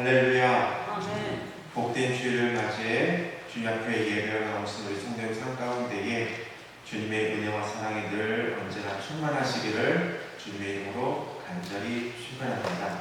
할렐루야. 아멘. 복된 주일을 맞이해 주님 앞에 예배를 나오신 우리 성도님 삶 가운데에 주님의 은혜와 사랑이 늘 언제나 충만하시기를 주님의 이름으로 간절히 축원합니다.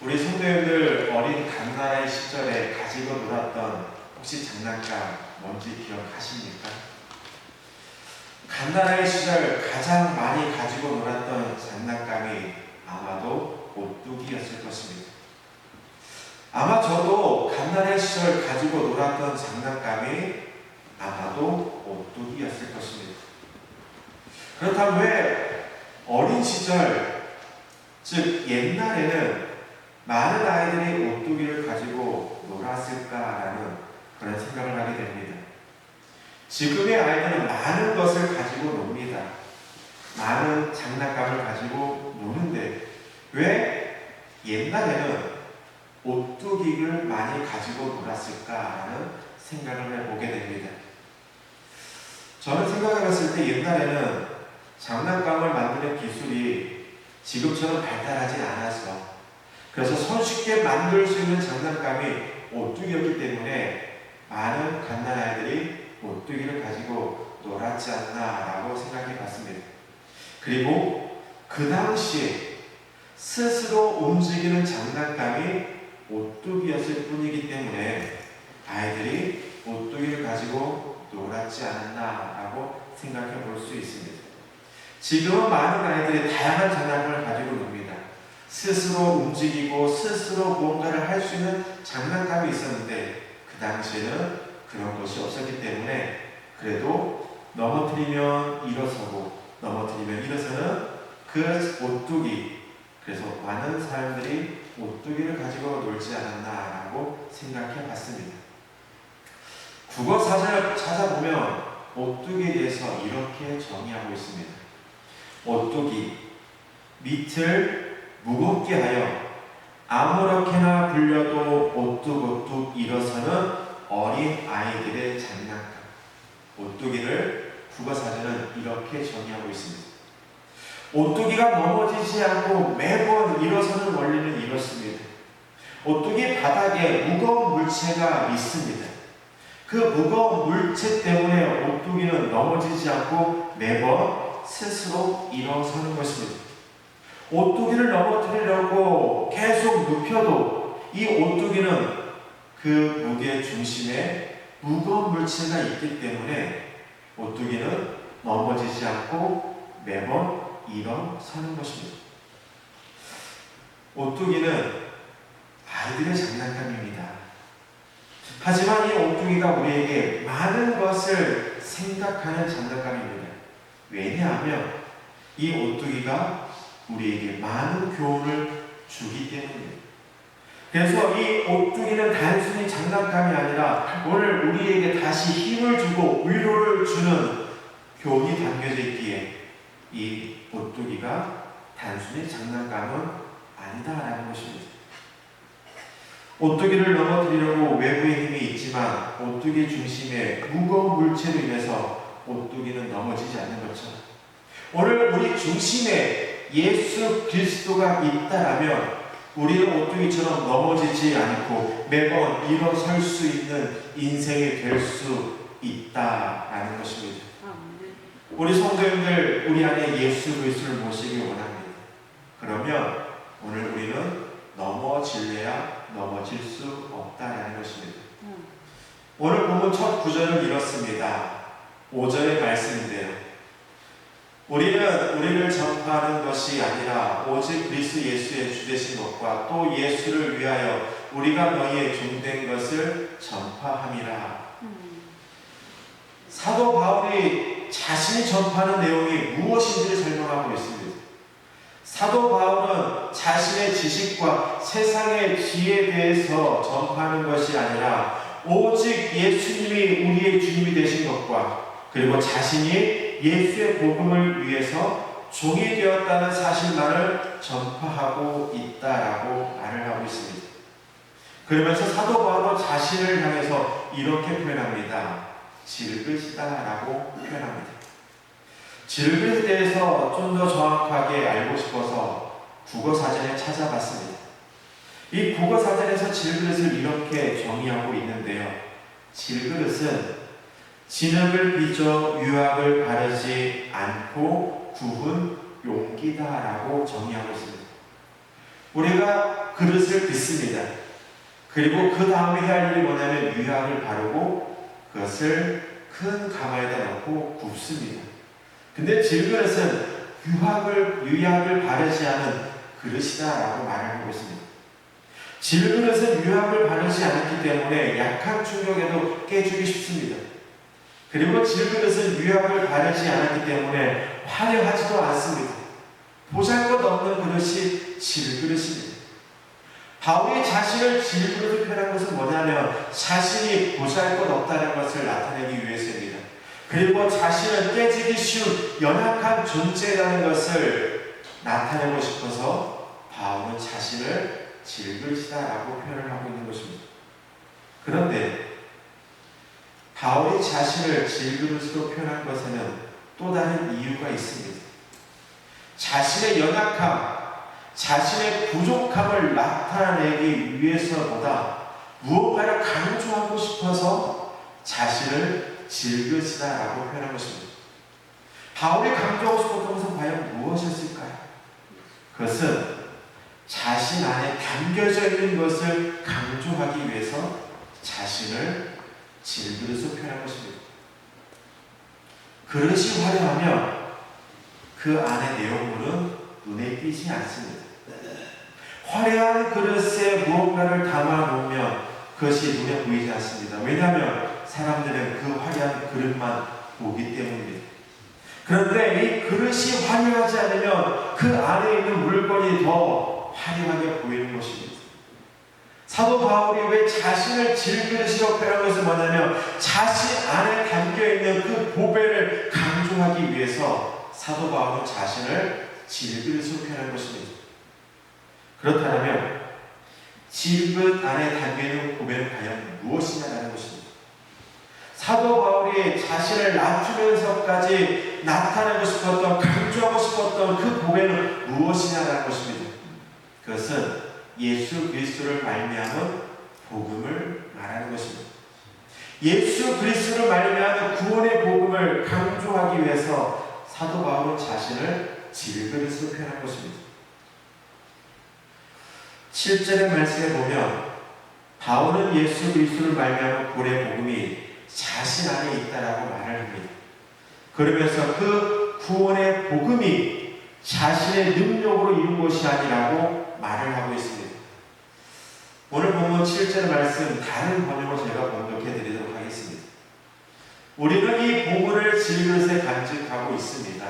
우리 성도님들 어린 갓나라의 시절에 가지고 놀았던 혹시 장난감 뭔지 기억하십니까? 갓나라의 시절 가장 많이 가지고 놀았던 장난감이 아마도 오뚜기였을 것입니다. 아마 저도 갓나라의 시절 가지고 놀았던 장난감이 아마도 오뚜기였을 것입니다. 그렇다면 왜 어린 시절, 즉 옛날에는 많은 아이들이 오뚜기를 가지고 놀았을까라는 그런 생각을 하게 됩니다. 지금의 아이들은 많은 것을 가지고 놉니다. 많은 장난감을 가지고 노는데 왜 옛날에는 오뚜기를 많이 가지고 놀았을까라는 생각을 해보게 됩니다. 저는 생각해봤을 때 옛날에는 장난감을 만드는 기술이 지금처럼 발달하지 않아서 그래서 손쉽게 만들 수 있는 장난감이 오뚜기였기 때문에 많은 갓난아이들이 오뚜기를 가지고 놀았지 않나라고 생각해봤습니다. 그리고 그 당시에 스스로 움직이는 장난감이 오뚜기였을 뿐이기 때문에 아이들이 오뚜기를 가지고 놀았지 않았나라고 생각해 볼 수 있습니다. 지금은 많은 아이들이 다양한 장난감을 가지고 놉니다. 스스로 움직이고 스스로 무언가를 할 수 있는 장난감이 있었는데 그 당시에는 그런 것이 없었기 때문에 그래도 넘어뜨리면 일어서고 넘어뜨리면 일어서는 그 오뚜기, 그래서 많은 사람들이 오뚜기를 가지고 놀지 않았나라고 생각해 봤습니다. 국어 사전을 찾아보면 오뚜기에 대해서 이렇게 정의하고 있습니다. 오뚜기, 밑을 무겁게 하여 아무렇게나 굴려도 오뚝오뚝 일어서는 어린 아이들의 장난감. 오뚜기를 국어 사전은 이렇게 정의하고 있습니다. 오뚜기가 넘어지지 않고 매번 일어서는 원리는 이렇습니다. 오뚜기 바닥에 무거운 물체가 있습니다. 그 무거운 물체 때문에 오뚜기는 넘어지지 않고 매번 스스로 일어서는 것입니다. 오뚜기를 넘어뜨리려고 계속 눕혀도 이 오뚜기는 그 무게 중심에 무거운 물체가 있기 때문에 오뚜기는 넘어지지 않고 매번 일어서는 것입니다. 오뚜기는 아이들의 장난감입니다. 하지만 이 오뚜기가 우리에게 많은 것을 생각하는 장난감입니다. 왜냐하면 이 오뚜기가 우리에게 많은 교훈을 주기 때문입니다. 그래서 이 오뚜기는 단순히 장난감이 아니라 오늘 우리에게 다시 힘을 주고 위로를 주는 교훈이 담겨져 있기에 이 오뚜기가 단순히 장난감은 아니다라는 것입니다. 오뚜기를 넘어뜨리려고 외부의 힘이 있지만 오뚜기 중심에 무거운 물체로 인해서 오뚜기는 넘어지지 않는 것처럼 오늘 우리 중심에 예수 그리스도가 있다라면 우리는 오뚜기처럼 넘어지지 않고 매번 일어설 수 있는 인생이 될 수 있다라는 것입니다. 우리 성도님들 우리 안에 예수 그리스도를 모시기 원합니다. 그러면 오늘 우리는 넘어질래야 넘어질 수 없다라는 것입니다. 오늘 보면 첫 구절은 이렇습니다. 5절의 말씀인데요. 우리는 우리를 전파하는 것이 아니라 오직 그리스도 예수의 주되신 것과 또 예수를 위하여 우리가 너희의 종된 것을 전파함이라. 사도 바울이 자신이 전파하는 내용이 무엇인지를 설명하고 있습니다. 사도 바울은 자신의 지식과 세상의 지혜에 대해서 전파하는 것이 아니라 오직 예수님이 우리의 주님이 되신 것과 그리고 자신이 예수의 복음을 위해서 종이 되었다는 사실만을 전파하고 있다라고 말을 하고 있습니다. 그러면서 사도 바울은 자신을 향해서 이렇게 표현합니다. 질그시다라고 표현합니다. 질그에 대해서 좀 더 정확하게 알고 싶어서 국어사전에 찾아봤습니다. 이 국어사전에서 질그릇을 이렇게 정의하고 있는데요. 질그릇은 진흙을 빚어 유약을 바르지 않고 구운 용기다라고 정의하고 있습니다. 우리가 그릇을 빚습니다. 그리고 그 다음에 해야 할 일이 뭐냐면 유약을 바르고 그것을 큰 가마에다 넣고 굽습니다. 근데 질그릇은 유약을 바르지 않은 그릇이다라고 말하고 있습니다. 질그릇은 유약을 바르지 않았기 때문에 약한 충격에도 깨지기 쉽습니다. 그리고 질그릇은 유약을 바르지 않았기 때문에 화려하지도 않습니다. 보잘것없는 그릇이 질그릇입니다. 바울이 자신을 질그릇으로 표현한 것은 뭐냐면 자신이 보잘것없다는 것을 나타내기 위해서입니다. 그리고 자신은 깨지기 쉬운 연약한 존재라는 것을 나타내고 싶어서 바울은 자신을 질그릇이다라고 표현을 하고 있는 것입니다. 그런데 바울이 자신을 질그릇으로 표현한 것에는 또 다른 이유가 있습니다. 자신의 연약함, 자신의 부족함을 나타내기 위해서보다 무언가를 강조하고 싶어서 자신을 질그릇이다라고 표현한 것입니다. 바울이 강조하고 싶었던 것은 과연 무엇이었을까요? 그것은 자신 안에 담겨져 있는 것을 강조하기 위해서 자신을 질그릇으로 표현한 것입니다. 그릇이 화려하면 그 안의 내용물은 눈에 띄지 않습니다. 화려한 그릇에 무언가를 담아놓으면 그것이 눈에 보이지 않습니다. 왜냐하면 사람들은 그 화려한 그릇만 보기 때문입니다. 그런데 이 그릇이 화려하지 않으면 그 안에 있는 물건이 더 화려하게 보이는 것입니다. 사도 바울이 왜 자신을 질그릇이라고 표현한 것은 뭐냐면 자신 안에 담겨있는 그 보배를 강조하기 위해서 사도 바울은 자신을 질그릇으로 표현한 것입니다. 그렇다면 질그릇 안에 담겨있는 보배는 과연 무엇이냐라는 것입니다. 사도 바울이 자신을 낮추면서까지 나타내고 싶었던, 강조하고 싶었던 그 보배는 무엇이냐라는 것입니다. 그것은 예수 그리스도를 말미암은 복음을 말하는 것입니다. 예수 그리스도를 말미암은 구원의 복음을 강조하기 위해서 사도 바울은 자신을 질그릇으로 표현한 것입니다. 7절의 말씀에 보면 바울은 예수 그리스도를 말미암은 구원의 복음이 자신 안에 있다라고 말을 합니다. 그러면서 그 구원의 복음이 자신의 능력으로 이룬 것이 아니라고 말을 하고 있습니다. 오늘 본문 7절 말씀 다른 번역으로 제가 번역해 드리도록 하겠습니다. 우리는 이 복음을 질그릇에 간직하고 있습니다.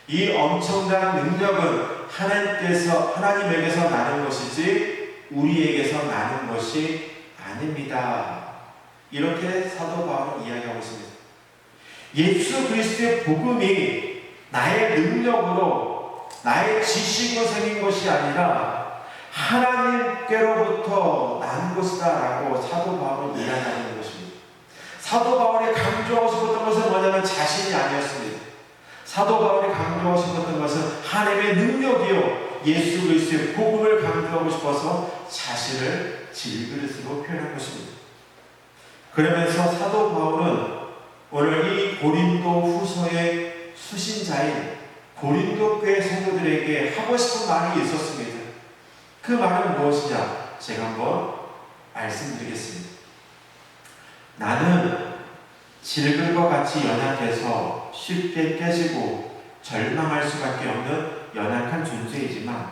이 엄청난 능력은 하나님에게서 나는 것이지 우리에게서 나는 것이 아닙니다. 이렇게 사도 바울은 이야기하고 있습니다. 예수 그리스도의 복음이 나의 능력으로 나의 지식으로 생긴 것이 아니라 하나님께로부터 난 것이다라고 사도 바울은 이야기하는 것입니다. 사도 바울이 강조하고 싶었던 것은 뭐냐면 자신이 아니었습니다. 사도 바울이 강조하고 싶었던 것은 하나님의 능력이요 예수 그리스도의 복음을 강조하고 싶어서 자신을 질그릇으로 표현한 것입니다. 그러면서 사도 바울은 오늘 이 고린도 후서의 수신자인 고린도 교회 성도들에게 하고 싶은 말이 있었습니다. 그 말은 무엇이냐? 제가 한번 말씀드리겠습니다. 나는 질글과 같이 연약해서 쉽게 깨지고 절망할 수밖에 없는 연약한 존재이지만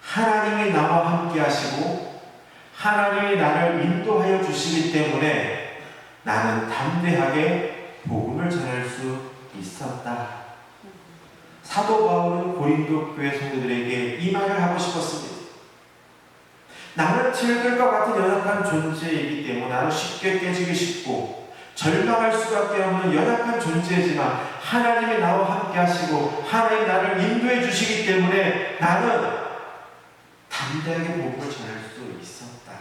하나님이 나와 함께 하시고 하나님이 나를 인도하여 주시기 때문에 나는 담대하게 복음을 전할 수 있었다. 사도 바울은 고린도 교회 성도들에게 이 말을 하고 싶었습니다. 나는 질글과 같은 연약한 존재이기 때문에 나는 쉽게 깨지기 쉽고 절망할 수밖에 없는 연약한 존재이지만 하나님이 나와 함께 하시고 하나님 나를 인도해 주시기 때문에 나는 담대하게 복음을 전할 수 있었다.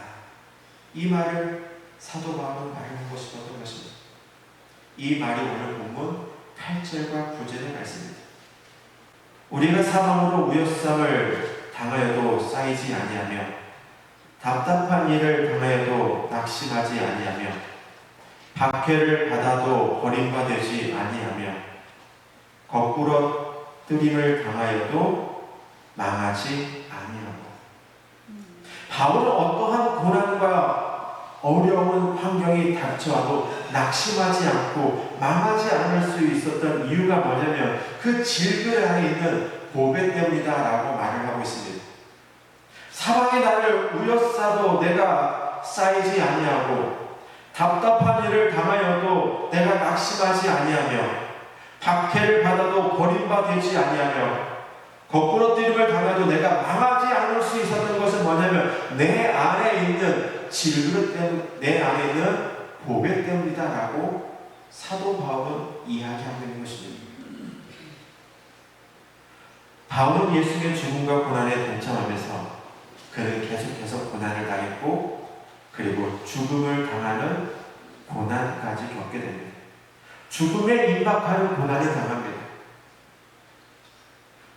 이 말을 사도 바울은 말하고 싶었던 것입니다. 이 말이 오늘 본문 8절과 9절의 말씀입니다. 우리가 사망으로 우여쌈을 당하여도 쌓이지 아니하며 답답한 일을 당하여도 낙심하지 아니하며 박해를 받아도 버림받지 아니하며 거꾸로 뜨림을 당하여도 망하지 아니하고. 바울은 어떠한 고난과 어려운 환경이 닥쳐와도 낙심하지 않고 망하지 않을 수 있었던 이유가 뭐냐면 그 질그 안에 있는 보배 때문이다라고 말을 하고 있습니다. 사방이 나를 우여싸도 내가 쌓이지 아니하고 답답한 일을 당하여도 내가 낙심하지 아니하며 박해를 받아도 버림받지 아니하며 거꾸로 뜨림을 당해도 내가 망하지 않을 수 있었던 것은 뭐냐면 내 안에 있는 질그 때문, 내 안에 있는 보배 때문이다라고 사도 바울은 이야기하고 있는 것입니다. 바울은 예수님의 죽음과 고난에 동참하면서 그는 계속해서 고난을 당했고 그리고 죽음을 당하는 고난까지 겪게 됩니다. 죽음에 임박하는 고난을 당합니다.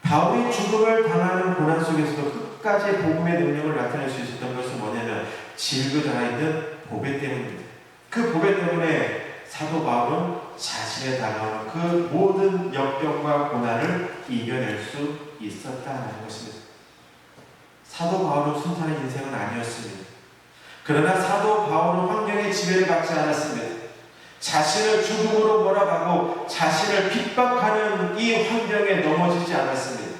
바울이 죽음을 당하는 고난 속에서도 끝까지 복음의 능력을 나타낼 수 있었던 것은 뭐냐면 질그 달아있는 보배 때문입니다. 그 보배 때문에 사도 바울은 자신에 다가오는 그 모든 역경과 고난을 이겨낼 수 있었다는 것입니다. 사도 바울은 순탄한 인생은 아니었습니다. 그러나 사도 바울은 환경의 지배를 받지 않았습니다. 자신을 죽음으로 몰아가고 자신을 핍박하는 이 환경에 넘어지지 않았습니다.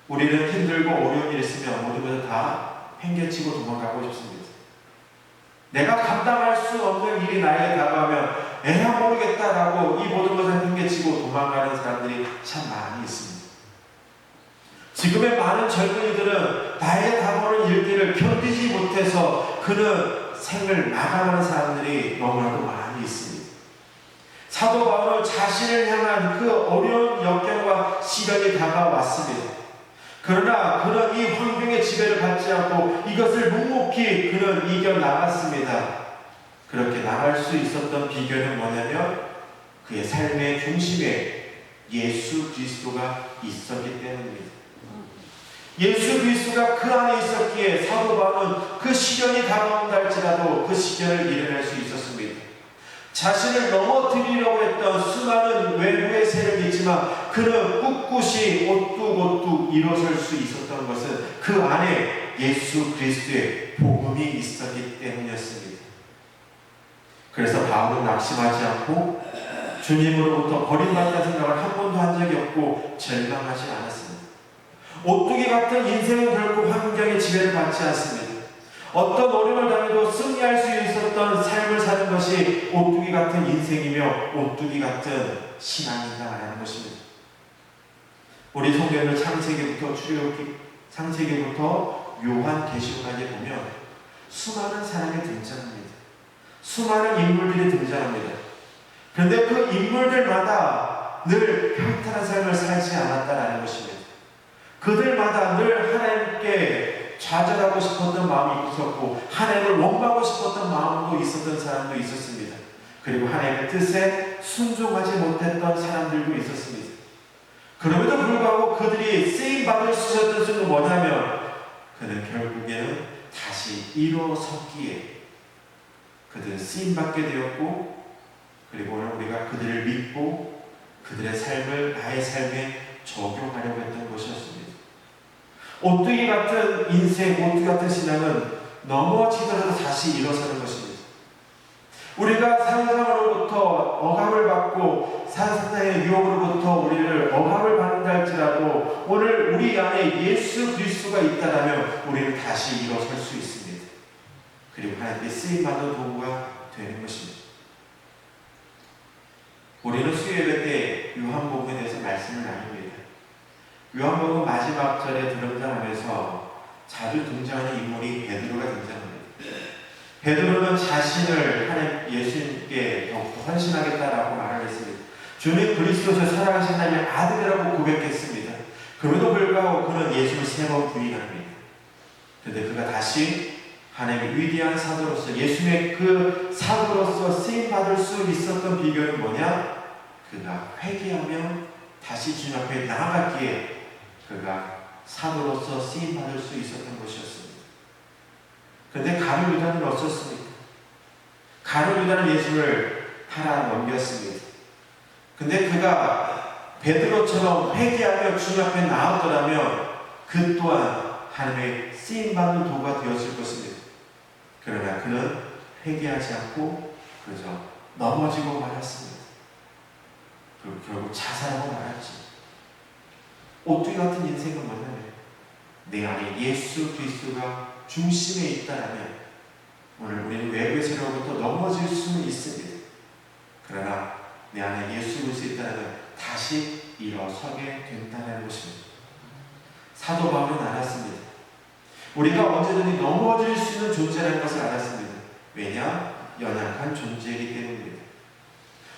우리는 힘들고 어려운 일이 있으면 모든 것을 다 팽개치고 도망가고 싶습니다. 내가 감당할 수 없는 일이 나에게 다가오면 에야 모르겠다라고 이 모든 것을 팽개치고 도망가는 사람들이 참 많이 있습니다. 지금의 많은 젊은이들은 나에게 다가오는 일들을 견디지 못해서 그는 생을 마감하는 사람들이 너무나도 많이 있습니다. 사도 바울은 자신을 향한 그 어려운 역경과 시련이 다가왔습니다. 그러나 그는 이 환경의 지배를 받지 않고 이것을 묵묵히 그는 이겨나갔습니다. 그렇게 나갈 수 있었던 비결은 뭐냐면 그의 삶의 중심에 예수 그리스도가 있었기 때문입니다. 예수 그리스도가 그 안에 있었기에 사도 바울은 그 시련이 다가온다 할지라도 그 시련을 이겨낼 수 있었습니다. 자신을 넘어뜨리려고 했던 수많은 외부의 세력이 있지만 그는 꿋꿋이 오뚝오뚝 일어설 수 있었던 것은 그 안에 예수 그리스도의 복음이 있었기 때문이었습니다. 그래서 바울은 낙심하지 않고 주님으로부터 버림받는 생각을 한 번도 한 적이 없고 절망하지 않았습니다. 오뚜기 같은 인생은 결국 환경의 지배를 받지 않습니다. 어떤 어려움을 당해도 승리할 수 있었던 삶을 사는 것이 오뚜기 같은 인생이며 오뚜기 같은 신앙이다라는 것입니다. 우리 성경을 창세기부터 출애굽기, 창세기부터 요한계시록까지 보면 수많은 사람이 등장합니다. 수많은 인물들이 등장합니다. 그런데 그 인물들마다 늘 평탄한 삶을 살지 않았다라는 것입니다. 그들마다 늘 하나님께 좌절하고 싶었던 마음이 있었고 하나님을 원망하고 싶었던 마음도 있었던 사람도 있었습니다. 그리고 하나님의 뜻에 순종하지 못했던 사람들도 있었습니다. 그럼에도 불구하고 그들이 쓰임받을 수 있었던 것은 뭐냐면 그는 결국에는 다시 일어섰기에 그들은 쓰임받게 되었고 그리고 오늘 우리가 그들을 믿고 그들의 삶을 나의 삶에 적용하려고 했던 것이었습니다. 오뚜기 같은 인생, 오뚜기 같은 신앙은 넘어지더라도 다시 일어서는 것입니다. 우리가 사회상으로부터 억압을 받고 사탄의 유혹으로부터 우리를 억압을 받는다 할지라도 오늘 우리 안에 예수 그리스도가 있다면 우리는 다시 일어설 수 있습니다. 그리고 하나님께 쓰임받는 도구가 되는 것입니다. 우리는 수요예배 때 요한복음에 대해서 말씀을 나눕니다. 요한복음 마지막 절에 등장하면서 자주 등장하는 인물이 베드로가 등장합니다. 베드로는 자신을 하나님 예수님께 더욱더 헌신하겠다라고 말을 했습니다. 주님 그리스도를 살아가신 하나님의 아들이라고 고백했습니다. 그럼에도 불구하고 그는 예수를 3번 부인합니다. 그런데 그가 다시 하나님의 위대한 사도로서 예수님의 그 사도로서 쓰임받을 수 있었던 비결은 뭐냐? 그가 회개하며 다시 주님 앞에 나아갔기에 그가 사도로서 쓰임받을 수 있었던 것이었습니다. 그런데 가룟 유다는 어떻습니까? 가룟 유다는 예수를 팔아 넘겼습니다. 근데 그가 베드로처럼 회개하며 주님 앞에 나오더라면 그 또한 하나님의 쓰임받는 도구가 되었을 것입니다. 그러나 그는 회개하지 않고 그저 넘어지고 말았습니다. 그리고 결국 자살하고 말았지. 오뚜기 같은 인생은 뭐냐면 내 안에 예수 그리스도가 중심에 있다라면 오늘 우리는 외부의 세력으로부터 넘어질 수는 있습니다. 그러나 내 안에 예수 그리스도 있다면 다시 일어서게 된다는 것입니다. 사도 바울은 알았습니다. 우리가 언제든지 넘어질 수 있는 존재라는 것을 알았습니다. 왜냐? 연약한 존재이기 때문입니다.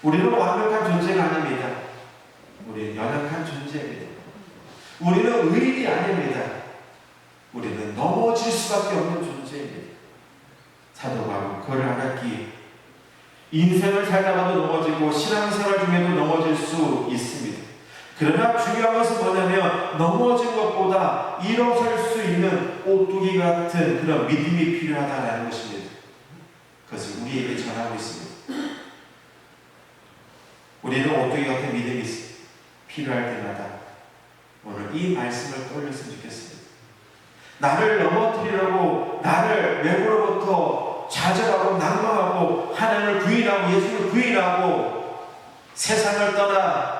우리는 완벽한 존재가 아닙니다. 우리는 연약한 존재입니다. 우리는 의인이 아닙니다. 우리는 넘어질 수밖에 없는 존재입니다. 사도 바울은 그걸 알았기에 인생을 살다가도 넘어지고 신앙생활 중에도 넘어질 수 있습니다. 그러나 중요한 것은 뭐냐면 넘어진 것보다 일어설 수 있는 오뚜기 같은 그런 믿음이 필요하다는 것입니다. 그것을 우리에게 전하고 있습니다. 우리는 오뚜기 같은 믿음이 필요할 때마다 오늘 이 말씀을 떠올렸으면 좋겠습니다. 나를 넘어뜨리려고 나를 외부로부터 좌절하고 낭망하고 하나님을 부인하고 예수를 부인하고 세상을 떠나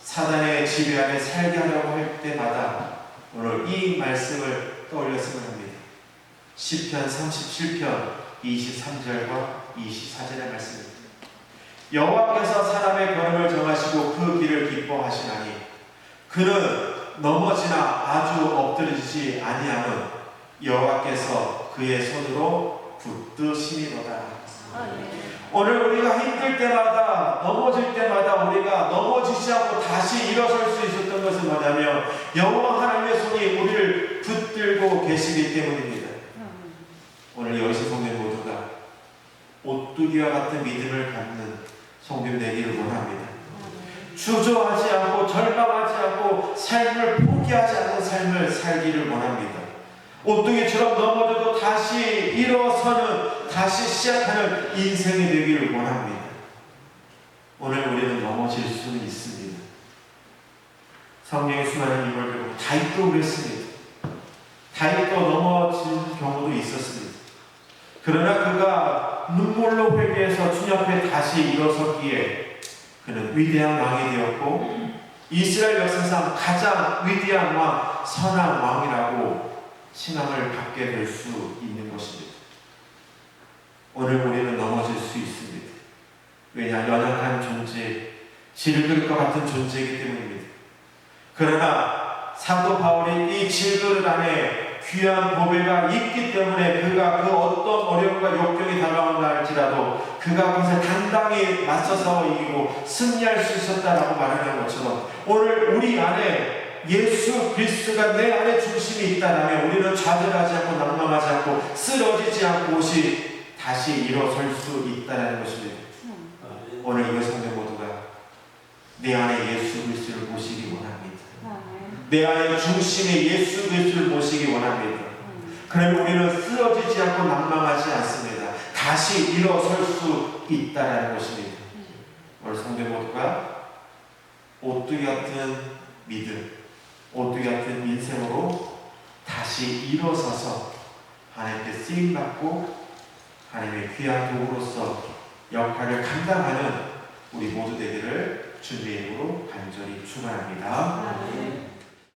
사단의 지배 안에 살게 하려고 할 때마다 오늘 이 말씀을 떠올렸으면 합니다. 시편 37편 23절과 24절의 말씀입니다. 여호와께서 사람의 걸음을 정하시고 그 길을 기뻐하시나니 그는 넘어지나 아주 엎드러지지 아니하는 여호와께서 그의 손으로 붙드시니로다. 오늘 우리가 힘들 때마다 넘어질 때마다 우리가 넘어지지 않고 다시 일어설 수 있었던 것은 뭐냐면 여호와 하나님의 손이 우리를 붙들고 계시기 때문입니다. 오늘 여기서 성도 모두가 오뚜기와 같은 믿음을 갖는 성도 되기를 원합니다. 주저하지 않고 절망하지 않고 삶을 포기하지 않는 삶을 살기를 원합니다. 오뚜기처럼 넘어져도 다시 일어서는 다시 시작하는 인생이 되기를 원합니다. 오늘 우리는 넘어질 수는 있습니다. 성경의 수많은 인물들 다윗도 그랬습니다. 다윗도 넘어진 경우도 있었습니다. 그러나 그가 눈물로 회개해서 주님 앞에 다시 일어섰기에 그는 위대한 왕이 되었고 이스라엘 역사상 가장 위대한 왕, 선한 왕이라고 칭함을 받게 될 수 있는 것입니다. 오늘 우리는 넘어질 수 있습니다. 왜냐? 연약한 존재, 질그릇 과 같은 존재이기 때문입니다. 그러나 사도 바울이 이 질그릇 안에 귀한 보배가 있기 때문에 그가 그 어떤 어려움과 역경이 다가온다 할지라도 그가 그것에 당당히 맞서서 이기고 승리할 수 있었다라고 말하는 것처럼 오늘 우리 안에 예수 그리스도가 내 안에 중심이 있다면 우리는 좌절하지 않고 낭망하지 않고 쓰러지지 않고 다시 일어설 수 있다는 것입니다. 오늘 이거 성도 모두가 내 안에 예수 그리스도를 모시기 원합니다. 내 안에 중심에 예수 그리스도를 모시기 원합니다. 그러면 우리는 쓰러지지 않고 낭망하지 않습니다. 다시 일어설 수 있다는 것입니다. 오늘 성도 모두가 오뚜기 같은 믿음, 오뚜기 같은 인생으로 다시 일어서서 하나님께 쓰임받고 하나님의 귀한 도구로서 역할을 감당하는 우리 모두 되기를 주님의 이름으로 간절히 축원합니다.